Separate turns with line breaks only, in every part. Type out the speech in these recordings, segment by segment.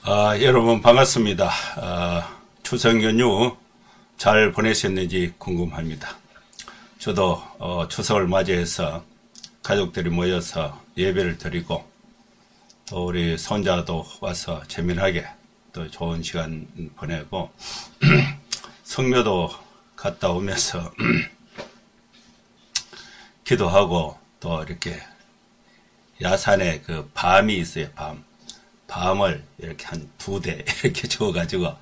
여러분 반갑습니다. 추석 연휴 잘 보내셨는지 궁금합니다. 저도 추석을 맞이해서 가족들이 모여서 예배를 드리고 또 우리 손자도 와서 재미나게 또 좋은 시간 보내고 성묘도 갔다 오면서 기도하고 또 이렇게 야산에 그 밤이 있어요. 밤을 이렇게 한 2대 이렇게 주어가지고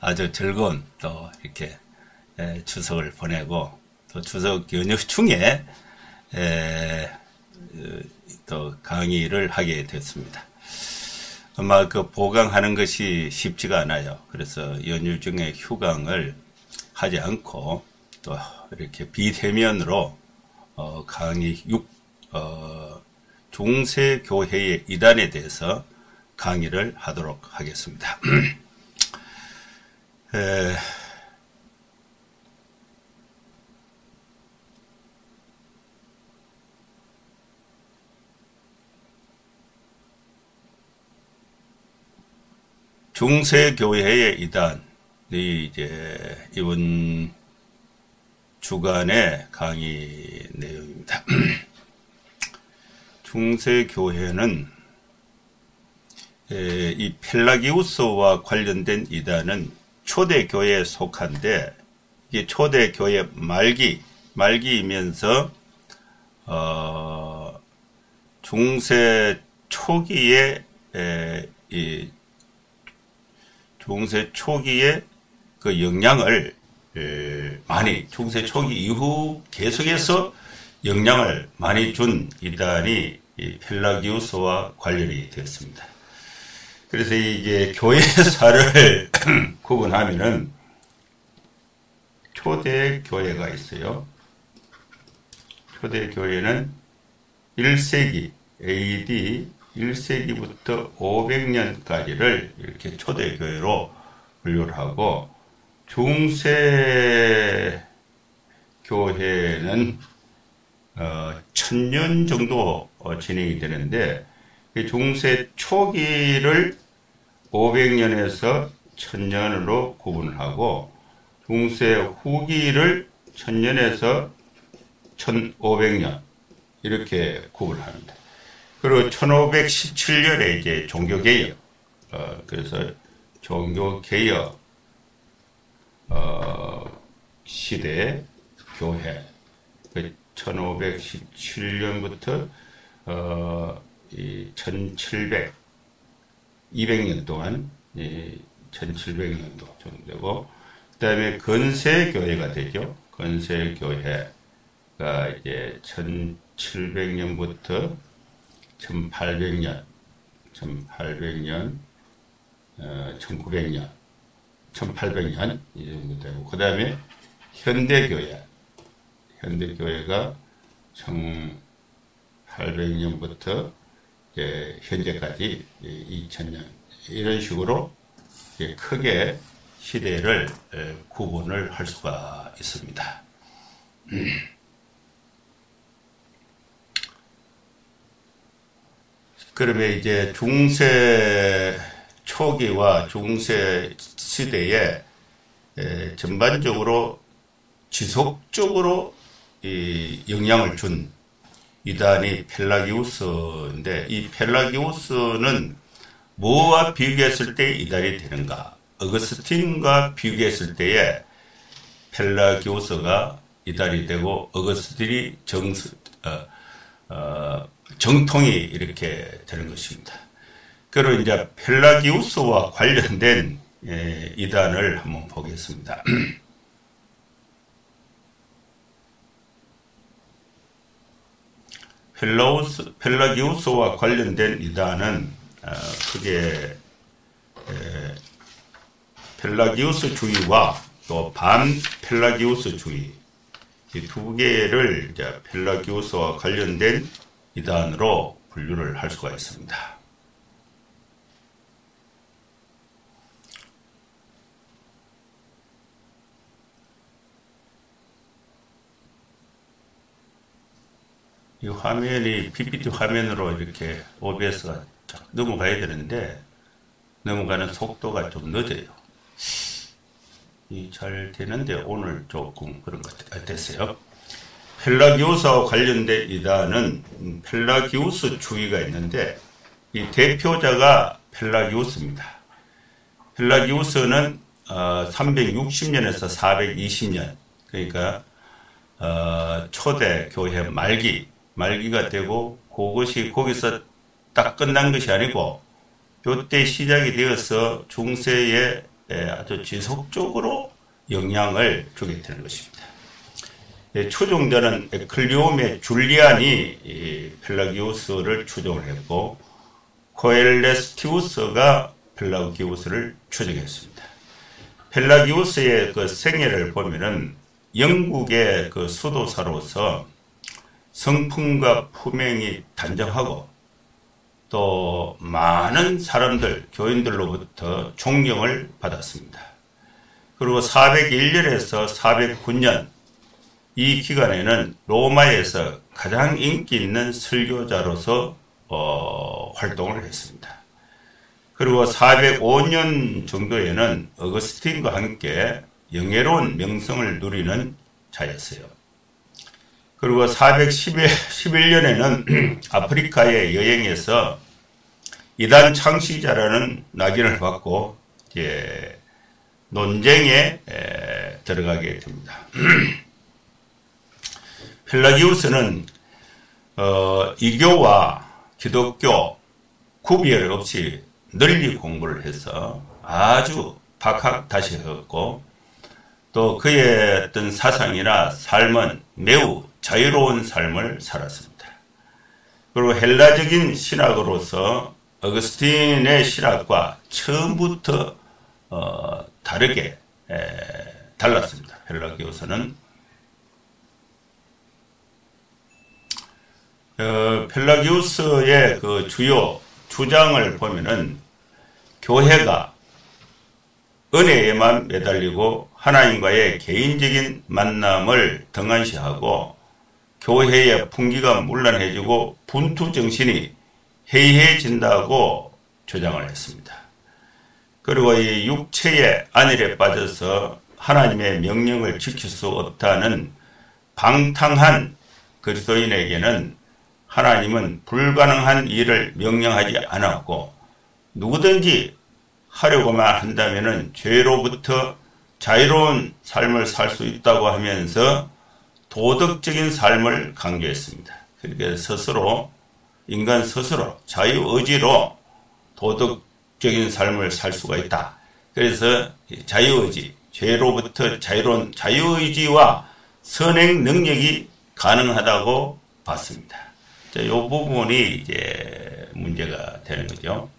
아주 즐거운 또 이렇게 추석을 보내고 또 추석 연휴 중에 또 강의를 하게 됐습니다. 아마 그 보강하는 것이 쉽지가 않아요. 그래서 연휴 중에 휴강을 하지 않고 또 이렇게 비대면으로 강의 중세교회의 이단에 대해서 강의를 하도록 하겠습니다. 중세교회의 이단이 이제 이번 주간의 강의 내용입니다. 중세교회는 이 펠라기우스와 관련된 이단은 초대교회에 속한데 이게 초대교회 말기이면서 중세 초기에 그 영향을 많이 중세 초기 이후 계속해서 영향을 많이 준 이단이 이 펠라기우스와 관련이 되었습니다. 그래서 이게 교회사를 구분하면은 초대교회가 있어요. 초대교회는 1세기 AD 1세기부터 500년까지를 이렇게 초대교회로 분류를 하고 중세교회는 1000년 정도 진행이 되는데 중세 초기를 500년에서 1000년으로 구분을 하고 중세 후기를 1000년에서 1500년 이렇게 구분을 합니다. 그리고 1517년에 이제 종교개혁, 그래서 종교개혁 시대 교회, 1517년부터 이 200년 동안 1700년도 정도 되고 그 다음에 건세교회가 되죠. 건세교회가 이제 1700년부터 1800년 1900년 1800년 이 정도 되고 그 다음에 현대교회가 1800년부터 현재까지 2000년 이런 식으로 크게 시대를 구분을 할 수가 있습니다. 그러면 이제 중세 초기와 중세 시대에 전반적으로 지속적으로 이 영향을 준 이단이 펠라기우스인데 이 펠라기우스는 뭐와 비교했을 때 이단이 되는가? 어거스틴과 비교했을 때에 펠라기우스가 이단이 되고 어거스틴이 정통이 이렇게 되는 것입니다. 그리고 이제 펠라기우스와 관련된 이단을 한번 보겠습니다. 펠라기우스와 관련된 이단은 크게 펠라기우스주의와 또 반펠라기우스주의 이 두 개를 이제 펠라기우스와 관련된 이단으로 분류를 할 수가 있습니다. 이 화면이 PPT 화면으로 이렇게 OBS가 넘어가야 되는데 넘어가는 속도가 좀 늦어요. 잘 되는데 오늘 조금 그런 것 같았어요. 펠라기우스와 관련된 이단은 펠라기우스 주의가 있는데 이 대표자가 펠라기우스입니다. 펠라기우스는 360년에서 420년 그러니까 초대 교회 말기가 되고 그것이 거기서 딱 끝난 것이 아니고 요때 시작이 되어서 중세에 아주 지속적으로 영향을 주게 되는 것입니다. 추종자는 에클리오메 줄리안이 펠라기우스를 추종을 했고 코엘레스티우스가 펠라기우스를 추종했습니다. 펠라기우스의 그 생애를 보면은 영국의 그 수도사로서 성품과 품행이 단정하고 또 많은 사람들, 교인들로부터 존경을 받았습니다. 그리고 401년에서 409년 이 기간에는 로마에서 가장 인기 있는 설교자로서 활동을 했습니다. 그리고 405년 정도에는 어거스틴과 함께 영예로운 명성을 누리는 자였어요. 그리고 411년에는 아프리카의 여행에서 이단 창시자라는 낙인을 받고 논쟁에 들어가게 됩니다. 펠라기우스는 이교와 기독교 구별 없이 널리 공부를 해서 아주 박학다식했고 또 그의 어떤 사상이나 삶은 매우 자유로운 삶을 살았습니다. 그리고 헬라적인 신학으로서 어거스틴의 신학과 처음부터 다르게 달랐습니다. 펠라기우스는 펠라기우스의 그 주요 주장을 보면은 교회가 은혜에만 매달리고 하나님과의 개인적인 만남을 등한시하고 교회의 풍기가 문란해지고 분투정신이 해이해진다고 주장을 했습니다. 그리고 이 육체의 안일에 빠져서 하나님의 명령을 지킬 수 없다는 방탕한 그리스도인에게는 하나님은 불가능한 일을 명령하지 않았고 누구든지 하려고만 한다면은 죄로부터 자유로운 삶을 살 수 있다고 하면서 도덕적인 삶을 강조했습니다. 그러니까 인간 스스로 자유의지로 도덕적인 삶을 살 수가 있다. 그래서 자유의지, 죄로부터 자유로운 자유의지와 선행 능력이 가능하다고 봤습니다. 이 부분이 이제 문제가 되는 거죠.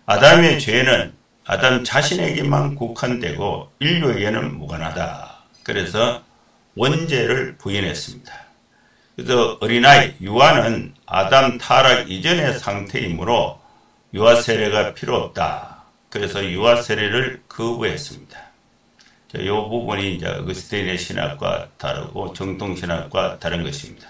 아담의 죄는 아담 자신에게만 국한되고 인류에게는 무관하다. 그래서 원죄를 부인했습니다. 그래서 어린아이 유아는 아담 타락 이전의 상태이므로 유아 세례가 필요 없다. 그래서 유아 세례를 거부했습니다. 이 부분이 이제 어거스틴의 신학과 다르고 정통 신학과 다른 것입니다.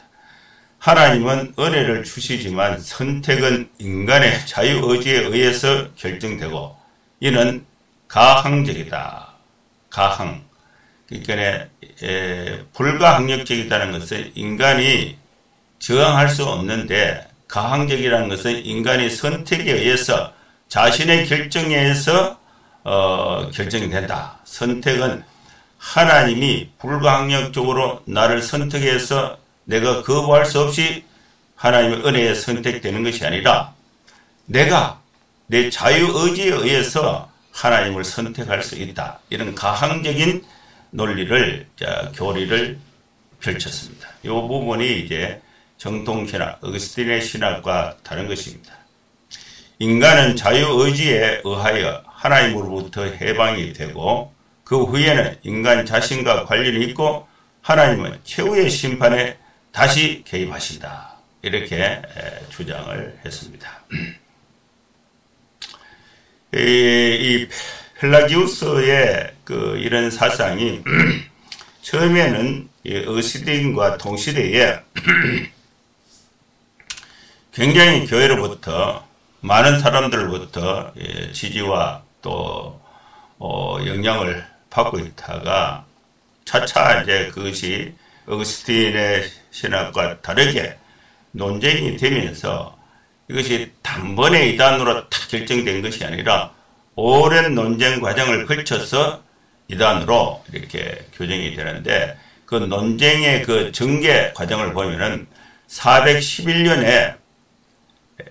하나님은 은혜를 주시지만 선택은 인간의 자유의지에 의해서 결정되고 이는 가항적이다. 가항. 그러니까 불가항력적이다는 것은 인간이 저항할 수 없는데 가항적이라는 것은 인간이 선택에 의해서 자신의 결정에 의해서 결정이 된다. 선택은 하나님이 불가항력적으로 나를 선택해서 내가 거부할 수 없이 하나님의 은혜에 선택되는 것이 아니라 내가 내 자유의지에 의해서 하나님을 선택할 수 있다. 이런 가항적인 논리를, 교리를 펼쳤습니다. 이 부분이 이제 정통신학, 어거스틴의 신학과 다른 것입니다. 인간은 자유의지에 의하여 하나님으로부터 해방이 되고 그 후에는 인간 자신과 관련이 있고 하나님은 최후의 심판에 다시 개입하신다. 이렇게 주장을 했습니다. 이 펠라기우스의 이런 사상이 처음에는 어거스틴과 동시대에 굉장히 교회로부터 많은 사람들로부터 지지와 또 영향을 받고 있다가 차차 이제 그것이 어거스틴의 신학과 다르게 논쟁이 되면서 이것이 단번에 이단으로 탁 결정된 것이 아니라 오랜 논쟁 과정을 거쳐서 이단으로 이렇게 교정이 되는데, 그 논쟁의 그 전개 과정을 보면은 411년에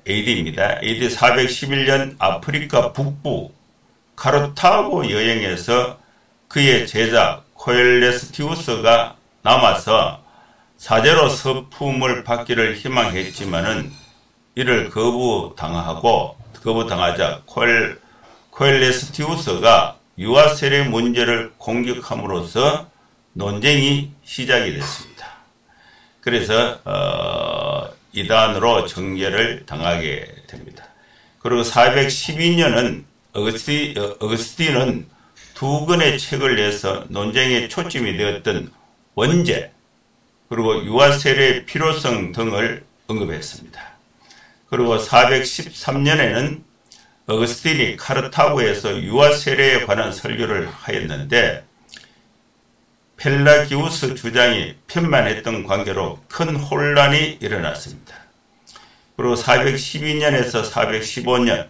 AD입니다. AD 411년 아프리카 북부 카르타고 여행에서 그의 제자 코엘레스티우스가 남아서 사제로 서품을 받기를 희망했지만은 이를 거부당하자 코엘레스티우스가 유아 세례 문제를 공격함으로써 논쟁이 시작이 됐습니다. 그래서 이단으로 정죄를 당하게 됩니다. 그리고 412년은 어거스틴은 두 권의 책을 내서 논쟁의 초점이 되었던 원죄 그리고 유아 세례의 필요성 등을 언급했습니다. 그리고 413년에는 어거스틴이 카르타고에서 유아 세례에 관한 설교를 하였는데 펠라기우스 주장이 편만했던 관계로 큰 혼란이 일어났습니다. 그리고 412년에서 415년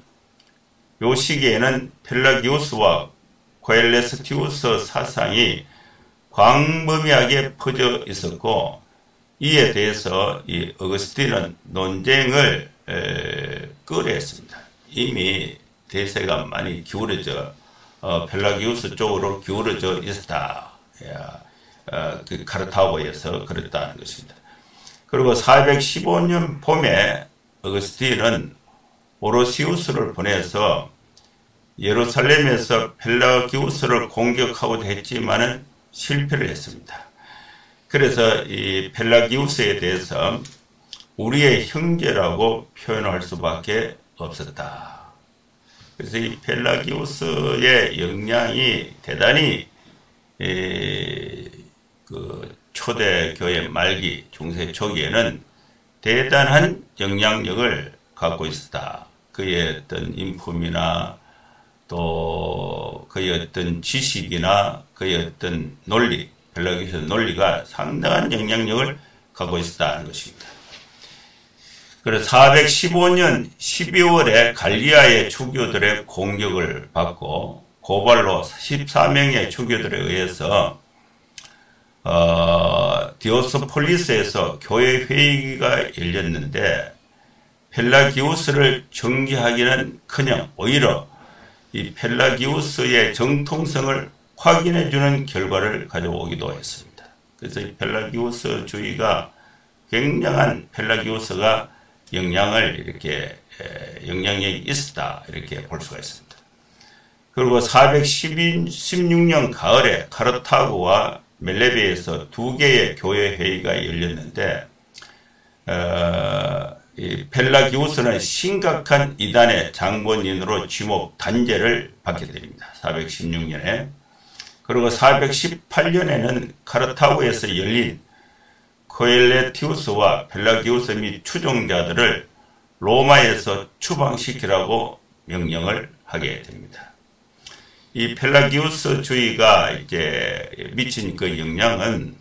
요 시기에는 펠라기우스와 코엘레스티우스 사상이 광범위하게 퍼져 있었고, 이에 대해서 이 어거스틴은 논쟁을 꺼려했습니다. 이미 대세가 많이 기울어져 펠라기우스 쪽으로 기울어져 있었다. 그 카르타고에서 그랬다는 것입니다. 그리고 415년 봄에 어거스틴은 오로시우스를 보내서 예루살렘에서 펠라기우스를 공격하고자 했지만은 실패를 했습니다. 그래서 이 펠라기우스에 대해서 우리의 형제라고 표현할 수밖에 없었다. 그래서 이 펠라기우스의 영향이 대단히 그 초대교회 말기 중세 초기에는 대단한 영향력을 갖고 있었다. 그의 어떤 인품이나 또 그의 어떤 지식이나 그의 어떤 논리, 펠라기우스의 논리가 상당한 영향력을 갖고 있었다는 것입니다. 그래서 415년 12월에 갈리아의 주교들의 공격을 받고 고발로 14명의 주교들에 의해서 디오스폴리스에서 교회 회의가 열렸는데 펠라기우스를 정죄하기는커녕 오히려 이 펠라기우스의 정통성을 확인해주는 결과를 가져오기도 했습니다. 그래서 이 펠라기우스주의가 굉장한 펠라기우스가 영향력이 있었다 이렇게 볼 수가 있습니다. 그리고 416년 가을에 카르타고와 멜레베에서 두 개의 교회 회의가 열렸는데 이 펠라기우스는 심각한 이단의 장본인으로 지목 단죄를 받게 됩니다. 416년에. 그리고 418년에는 카르타고에서 열린 코엘레티우스와 펠라기우스 및 추종자들을 로마에서 추방시키라고 명령을 하게 됩니다. 이 펠라기우스주의가 이제 미친 그 영향은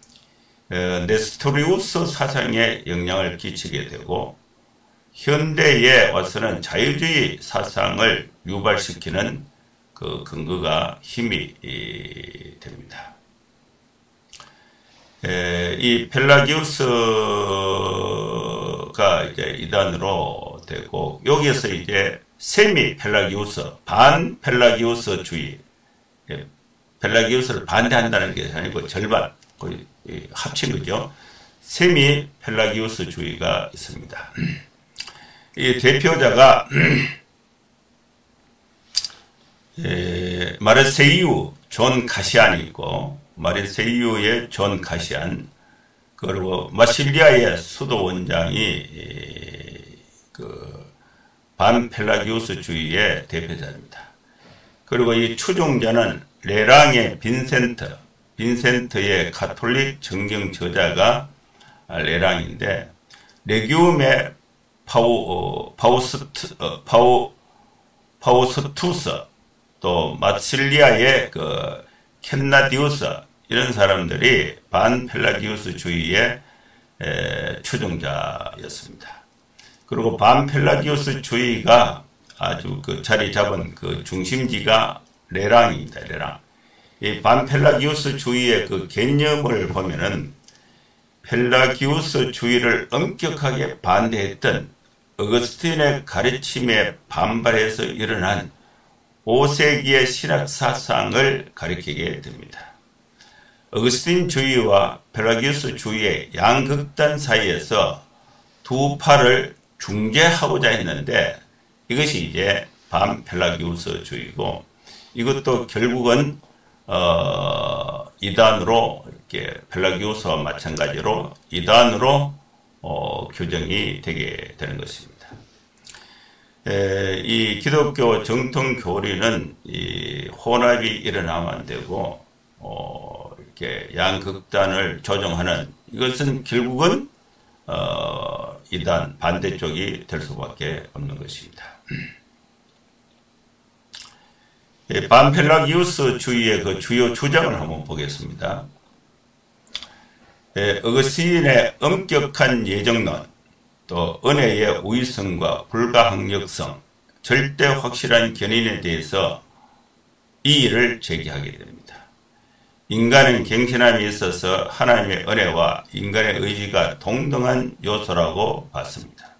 네스토리우스 사상에 영향을 끼치게 되고 현대에 와서는 자유주의 사상을 유발시키는 그 근거가 힘이 됩니다. 이 펠라기우스가 이제 이단으로 되고 여기에서 이제 세미 펠라기우스, 반 펠라기우스주의, 펠라기우스를 반대한다는 게 아니고 절반 거의 합친 거죠. 세미 펠라기우스주의가 있습니다. 이 대표자가 마르세유 존 카시안이 있고 마르세유의 존 카시안 그리고 마실리아의 수도 원장이 그 반펠라기우스주의의 대표자입니다. 그리고 이 추종자는 레랑의 빈센트의 가톨릭 정경 저자가 레랑인데 레기움의 파우스투스, 또 마실리아의 그 켄나디우스, 이런 사람들이 반펠라기우스주의의 추종자였습니다. 그리고 반펠라기우스주의가 아주 그 자리 잡은 그 중심지가 레랑입니다. 레랑. 이 반펠라기우스주의의 그 개념을 보면은 펠라기우스주의를 엄격하게 반대했던 어거스틴의 가르침에 반발해서 일어난 5세기의 신학 사상을 가리키게 됩니다. 어거스틴주의와 펠라기우스주의의 양극단 사이에서 두 팔을 중재하고자 했는데 이것이 이제 반펠라기우스주의고, 이것도 결국은 이단으로 이렇게 펠라기우스와 마찬가지로 이단으로 규정이 되게 되는 것입니다. 이 기독교 정통 교리는 이 혼합이 일어나면 안 되고 이렇게 양극단을 조정하는, 이것은 결국은 이단 반대쪽이 될 수밖에 없는 것입니다. 반펠라기우스주의의 그 주요 주장을 한번 보겠습니다. 어거스틴의 엄격한 예정론, 또 은혜의 우위성과 불가항력성, 절대 확실한 견인에 대해서 이의를 제기하게 됩니다. 인간은 갱신함이 있어서 하나님의 은혜와 인간의 의지가 동등한 요소라고 봤습니다.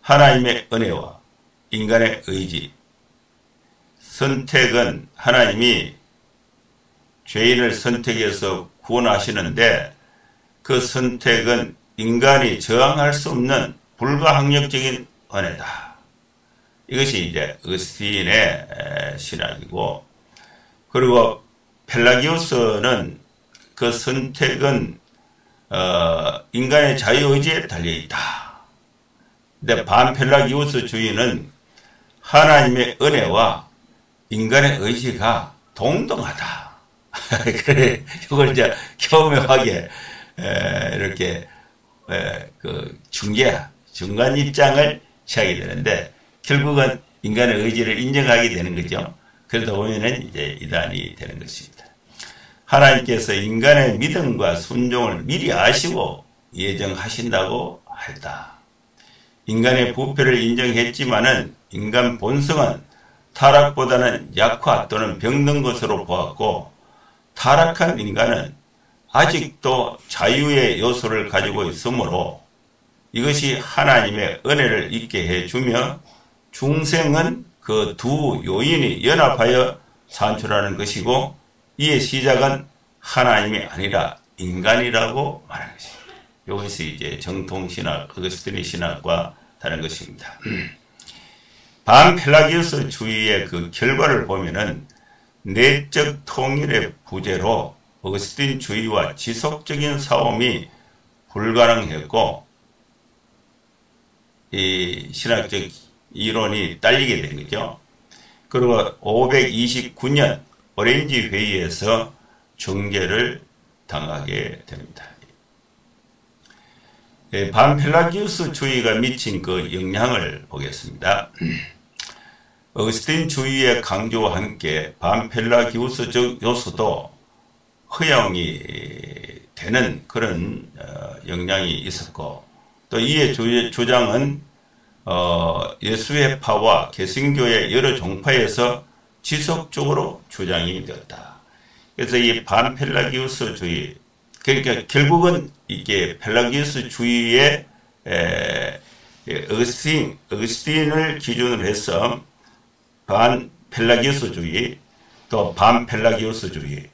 하나님의 은혜와 인간의 의지, 선택은 하나님이 죄인을 선택해서 구원하시는데 그 선택은 인간이 저항할 수 없는 불가항력적인 은혜다. 이것이 이제 어거스틴의 신학이고, 그리고 펠라기우스는 그 선택은 인간의 자유의지에 달려있다. 근데 반펠라기우스주의는 하나님의 은혜와 인간의 의지가 동등하다. 그래, 이걸 이제 교묘하게 이렇게 그 중간 입장을 취하게 되는데, 결국은 인간의 의지를 인정하게 되는 거죠. 그러다 보면은 이제 이단이 되는 것입니다. 하나님께서 인간의 믿음과 순종을 미리 아시고 예정하신다고 했다. 인간의 부패를 인정했지만은 인간 본성은 타락보다는 약화 또는 병든 것으로 보았고, 타락한 인간은 아직도 자유의 요소를 가지고 있으므로 이것이 하나님의 은혜를 있게 해주며, 중생은 그 두 요인이 연합하여 산출하는 것이고, 이의 시작은 하나님이 아니라 인간이라고 말하는 것입니다. 이것이 이제 정통신학, 어거스틴의 신학과 다른 것입니다. 반펠라기우스주의의 그 결과를 보면은 내적 통일의 부재로 어거스틴주의와 지속적인 싸움이 불가능했고, 이 신학적 이론이 딸리게 된 거죠. 그리고 529년 오렌지 회의에서 정죄를 당하게 됩니다. 반펠라기우스주의가 미친 그 영향을 보겠습니다. 어거스틴주의의 강조와 함께 반펠라기우스적 요소도 허용이 되는 그런 영향이 있었고, 또 이의 주장은 예수회파와 개신교의 여러 종파에서 지속적으로 주장이 되었다. 그래서 이 반펠라기우스주의, 그러니까 결국은 이게 펠라기우스주의의 어거스틴을 기준으로 해서 반펠라기우스주의, 또 반펠라기우스주의.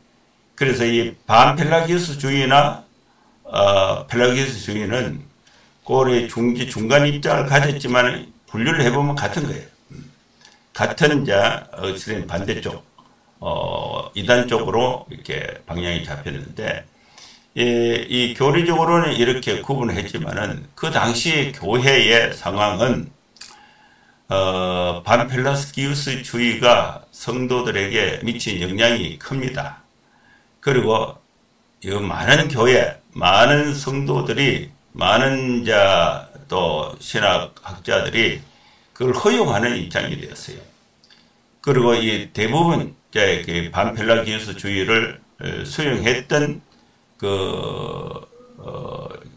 그래서 이 반펠라기우스주의나 펠라기우스주의는 고래 중간 입장을 가졌지만 분류를 해보면 같은 거예요. 같은 어거스틴 반대쪽, 이단 쪽으로 이렇게 방향이 잡혔는데, 이 교리적으로는 이렇게 구분을 했지만은 그 당시 교회의 상황은 반펠라기우스주의가 성도들에게 미친 영향이 큽니다. 그리고 이 많은 교회, 많은 성도들이, 많은 또 신학학자들이 그걸 허용하는 입장이 되었어요. 그리고 이 대부분 이제 그 반펠라기우스주의를 수용했던 그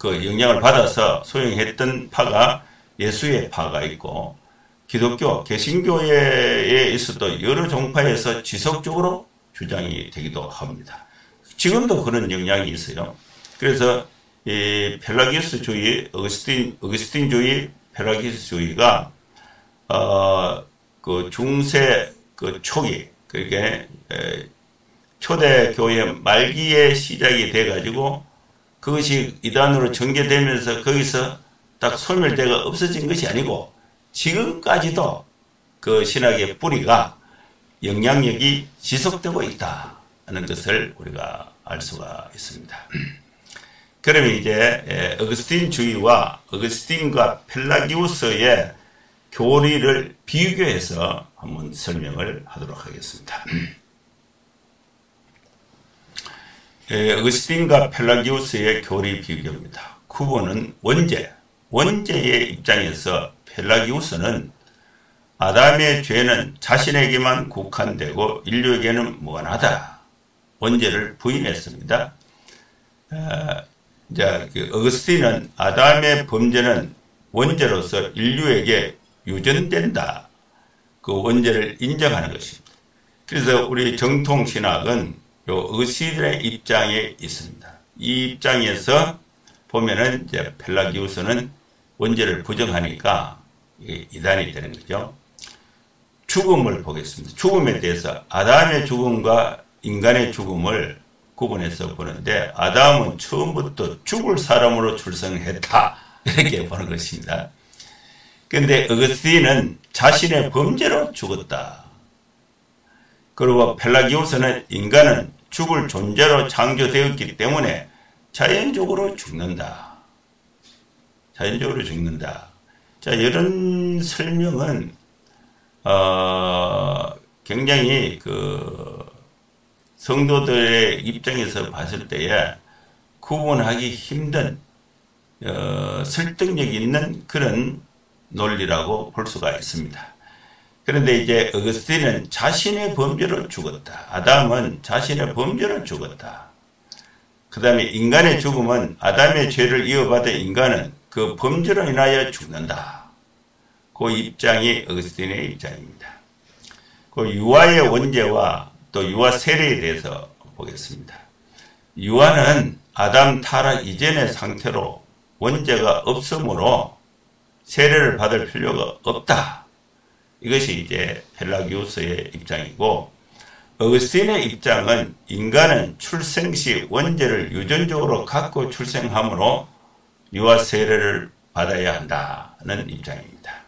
영향을 받아서 수용했던 파가 예수의 파가 있고, 기독교 개신교회에 있어도 여러 종파에서 지속적으로 주장이 되기도 합니다. 지금도 그런 영향이 있어요. 그래서 이 펠라기우스주의, 어거스틴주의, 펠라기우스주의가 그 중세 그 초기, 그게 초대교회 말기에 시작이 돼가지고 그것이 이단으로 전개되면서 거기서 딱 소멸되가 없어진 것이 아니고 지금까지도 그 신학의 뿌리가 영향력이 지속되고 있다는 것을 우리가 알 수가 있습니다. 그러면 이제 어거스틴주의와 어거스틴과 펠라기우스의 교리를 비교해서 한번 설명을 하도록 하겠습니다. 어거스틴과 펠라기우스의 교리 비교입니다. 구본은 원죄의 입장에서 펠라기우스는 아담의 죄는 자신에게만 국한되고 인류에게는 무관하다. 원죄를 부인했습니다. 어거스틴은 아담의 범죄는 원죄로서 인류에게 유전된다. 그 원죄를 인정하는 것입니다. 그래서 우리 정통신학은 요 어거스틴의 입장에 있습니다. 이 입장에서 보면은 이제 펠라기우스는 원죄를 부정하니까 이게 이단이 되는 거죠. 죽음을 보겠습니다. 죽음에 대해서 아담의 죽음과 인간의 죽음을 구분해서 보는데, 아담은 처음부터 죽을 사람으로 출생했다, 이렇게 보는 것입니다. 그런데 어거스틴은 자신의 범죄로 죽었다. 그리고 펠라기우스는 인간은 죽을 존재로 창조되었기 때문에 자연적으로 죽는다. 자연적으로 죽는다. 자, 이런 설명은 굉장히 성도들의 입장에서 봤을 때에 구분하기 힘든 설득력 있는 그런 논리라고 볼 수가 있습니다. 그런데 이제 어거스틴은 자신의 범죄로 죽었다. 아담은 자신의 범죄로 죽었다. 그 다음에 인간의 죽음은 아담의 죄를 이어받은 인간은 그 범죄로 인하여 죽는다. 그 입장이 어거스틴의 입장입니다. 그 유아의 원죄와 또 유아 세례에 대해서 보겠습니다. 유아는 아담 타락 이전의 상태로 원죄가 없으므로 세례를 받을 필요가 없다. 이것이 이제 펠라기우스의 입장이고, 어거스틴의 입장은 인간은 출생 시 원죄를 유전적으로 갖고 출생하므로 유아 세례를 받아야 한다는 입장입니다.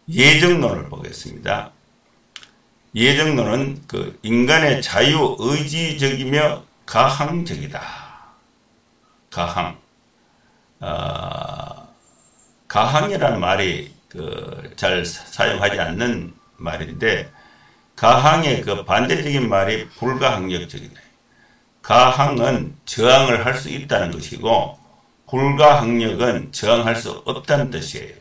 예정론을 보겠습니다. 예정론은 그 인간의 자유의지적이며 가항적이다. 가항이라는 말이 잘 사용하지 않는 말인데, 가항의 그 반대적인 말이 불가항력적이다. 가항은 저항을 할 수 있다는 것이고, 불가항력은 저항할 수 없다는 뜻이에요.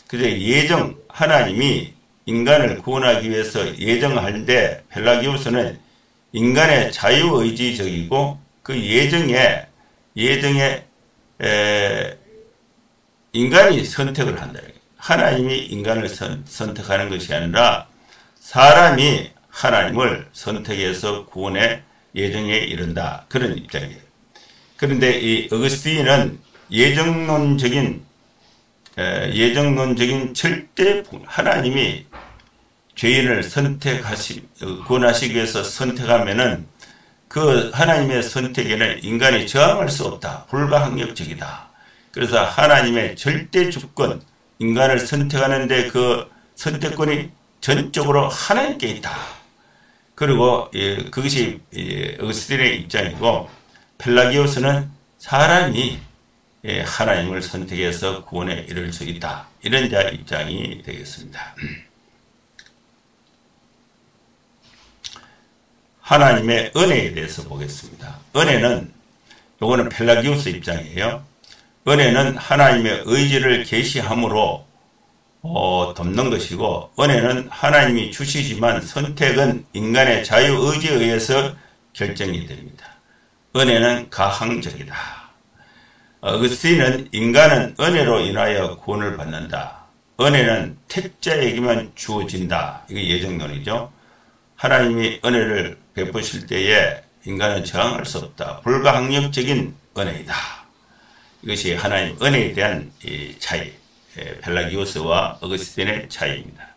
그래서 예정, 하나님이 인간을 구원하기 위해서 예정할 때 펠라기우스는 인간의 자유의지적이고 그 예정에 인간이 선택을 한다. 하나님이 인간을 선택하는 것이 아니라 사람이 하나님을 선택해서 구원의 예정에 이른다. 그런 입장이에요. 그런데 이 어거스틴은 예정론적인 절대 하나님이 죄인을 구원하시기 위해서 선택하면은 그 하나님의 선택에는 인간이 저항할 수 없다. 불가항력적이다. 그래서 하나님의 절대 주권, 인간을 선택하는데 그 선택권이 전적으로 하나님께 있다. 그리고 그것이 어거스틴의 입장이고, 펠라기우스는 사람이 하나님을 선택해서 구원에 이를 수 있다. 이런 자 입장이 되겠습니다. 하나님의 은혜에 대해서 보겠습니다. 은혜는, 요거는 펠라기우스 입장이에요. 은혜는 하나님의 의지를 계시함으로 돕는 것이고, 은혜는 하나님이 주시지만 선택은 인간의 자유의지에 의해서 결정이 됩니다. 은혜는 가항적이다. 어거스틴은 인간은 은혜로 인하여 구원을 받는다. 은혜는 택자에게만 주어진다. 이게 예정론이죠. 하나님이 은혜를 베푸실 때에 인간은 저항할 수 없다. 불가항력적인 은혜이다. 이것이 하나님 은혜에 대한 이 차이, 펠라기오스와 어거스틴의 차이입니다.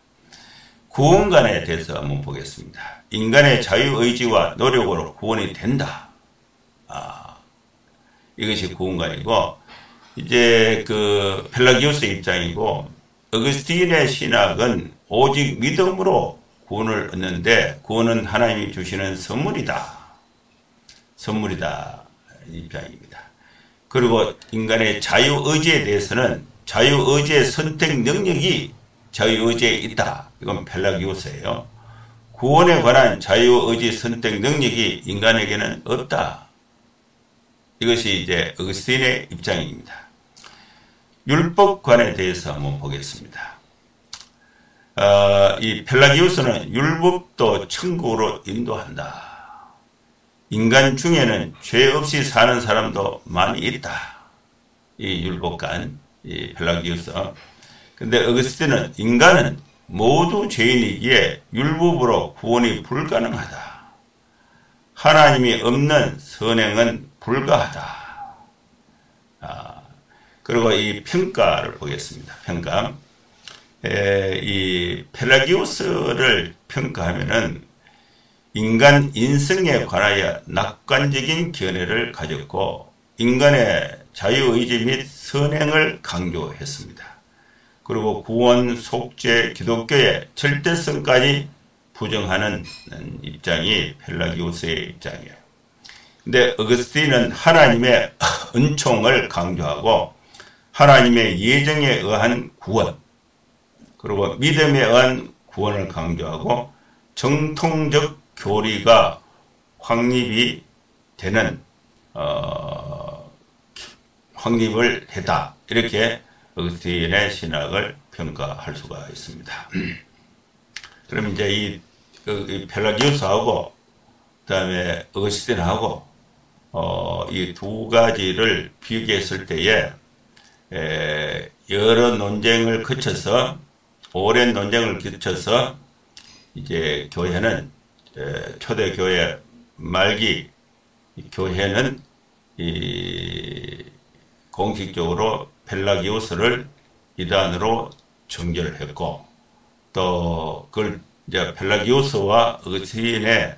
구원관에 대해서 한번 보겠습니다. 인간의 자유의지와 노력으로 구원이 된다. 이것이 구원관이고, 이제 그 펠라기오스의 입장이고, 어거스틴의 신학은 오직 믿음으로 구원을 얻는데, 구원은 하나님이 주시는 선물이다. 선물이다. 입장입니다. 그리고 인간의 자유의지에 대해서는 자유의지의 선택 능력이 자유의지에 있다. 이건 펠라기오스예요. 구원에 관한 자유의지 선택 능력이 인간에게는 없다. 이것이 이제 어거스틴의 입장입니다. 율법관에 대해서 한번 보겠습니다. 이 펠라기오스는 율법도 천국으로 인도한다. 인간 중에는 죄 없이 사는 사람도 많이 있다. 이 율법관, 이 펠라기오스. 근데 어거스틴은 인간은 모두 죄인이기에 율법으로 구원이 불가능하다. 하나님이 없는 선행은 불가하다. 그리고 이 평가를 보겠습니다. 평가. 이 펠라기오스를 평가하면은 인간 인성에 관하여 낙관적인 견해를 가졌고, 인간의 자유의지 및 선행을 강조했습니다. 그리고 구원, 속죄, 기독교의 절대성까지 부정하는 입장이 펠라기오스의 입장이에요. 근데 어거스틴은 하나님의 은총을 강조하고, 하나님의 예정에 의한 구원, 그리고 믿음에 의한 구원을 강조하고, 정통적 교리가 확립이 되는 확립을 했다. 이렇게 어거스틴의 신학을 평가할 수가 있습니다. 그럼 이제 이 펠라기오스하고 그다음에 어거스틴하고 이 두 가지를 비교했을 때에 여러 논쟁을 거쳐서, 오랜 논쟁을 거쳐서 이제 교회는 초대교회 말기 교회는 이 공식적으로 펠라기오스를 이단으로 정죄를 했고, 또 그걸 이제 펠라기오스와 어거스틴의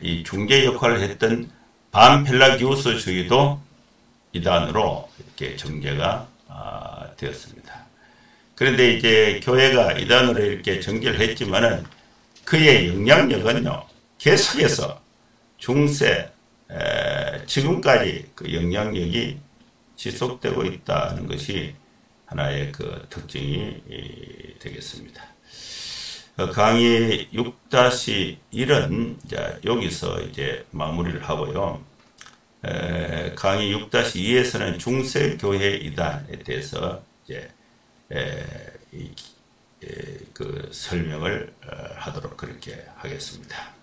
이 중재 역할을 했던 반펠라기오스주의도 이단으로 이렇게 정죄가 되었습니다. 그런데 이제 교회가 이단으로 이렇게 정죄를 했지만은 그의 영향력은요, 계속해서 중세, 지금까지 그 영향력이 지속되고 있다는 것이 하나의 그 특징이 되겠습니다. 강의 6-1은 여기서 이제 마무리를 하고요. 강의 6-2에서는 중세교회 이단에 대해서 이제 그 설명을 하도록 그렇게 하겠습니다.